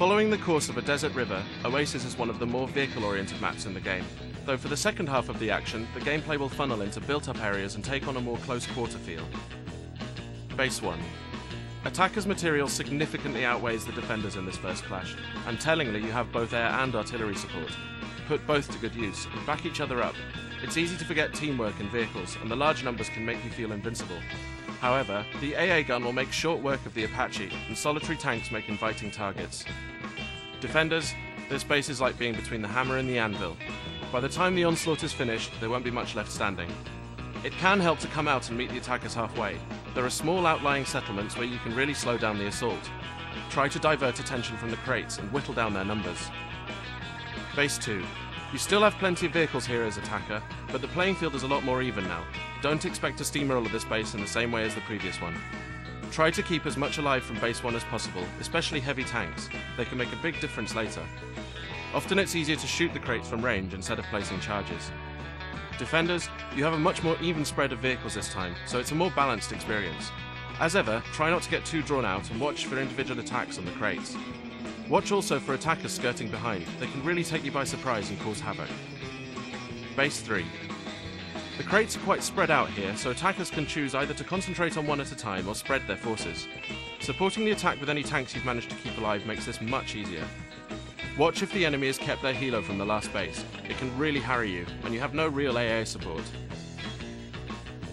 Following the course of a desert river, Oasis is one of the more vehicle-oriented maps in the game, though for the second half of the action, the gameplay will funnel into built-up areas and take on a more close-quarter feel. Base 1. Attackers' material significantly outweighs the defenders in this first clash, and tellingly you have both air and artillery support. Put both to good use, and back each other up. It's easy to forget teamwork in vehicles, and the large numbers can make you feel invincible. However, the AA gun will make short work of the Apache, and solitary tanks make inviting targets. Defenders, this base is like being between the hammer and the anvil. By the time the onslaught is finished, there won't be much left standing. It can help to come out and meet the attackers halfway. There are small outlying settlements where you can really slow down the assault. Try to divert attention from the crates and whittle down their numbers. Base 2. You still have plenty of vehicles here as attacker, but the playing field is a lot more even now. Don't expect to steamroller this base in the same way as the previous one. Try to keep as much alive from base 1 as possible, especially heavy tanks. They can make a big difference later. Often it's easier to shoot the crates from range instead of placing charges. Defenders, you have a much more even spread of vehicles this time, so it's a more balanced experience. As ever, try not to get too drawn out and watch for individual attacks on the crates. Watch also for attackers skirting behind. They can really take you by surprise and cause havoc. Base 3. The crates are quite spread out here, so attackers can choose either to concentrate on one at a time or spread their forces. Supporting the attack with any tanks you've managed to keep alive makes this much easier. Watch if the enemy has kept their helo from the last base. It can really harry you, and you have no real AA support.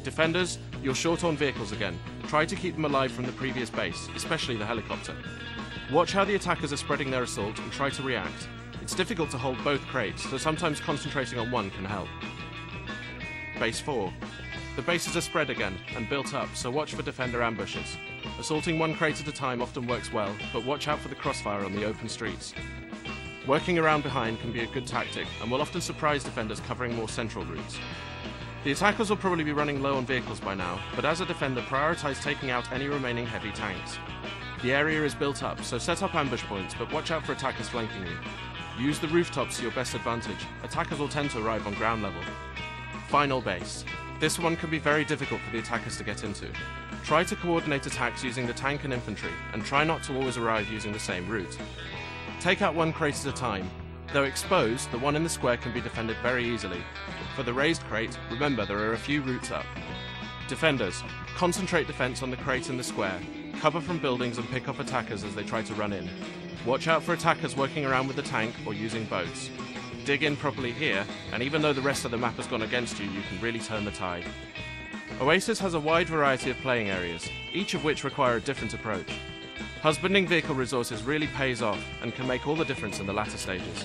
Defenders, you're short on vehicles again. Try to keep them alive from the previous base, especially the helicopter. Watch how the attackers are spreading their assault and try to react. It's difficult to hold both crates, so sometimes concentrating on one can help. Base 4. The bases are spread again and built up, so watch for defender ambushes. Assaulting one crate at a time often works well, but watch out for the crossfire on the open streets. Working around behind can be a good tactic, and will often surprise defenders covering more central routes. The attackers will probably be running low on vehicles by now, but as a defender prioritize taking out any remaining heavy tanks. The area is built up, so set up ambush points, but watch out for attackers flanking you. Use the rooftops to your best advantage. Attackers will tend to arrive on ground level. Final base. This one can be very difficult for the attackers to get into. Try to coordinate attacks using the tank and infantry, and try not to always arrive using the same route. Take out one crate at a time. Though exposed, the one in the square can be defended very easily. For the raised crate, remember there are a few routes up. Defenders, concentrate defense on the crate in the square. Cover from buildings and pick off attackers as they try to run in. Watch out for attackers working around with the tank or using boats. Dig in properly here, and even though the rest of the map has gone against you, you can really turn the tide. Oasis has a wide variety of playing areas, each of which require a different approach. Husbanding vehicle resources really pays off and can make all the difference in the latter stages.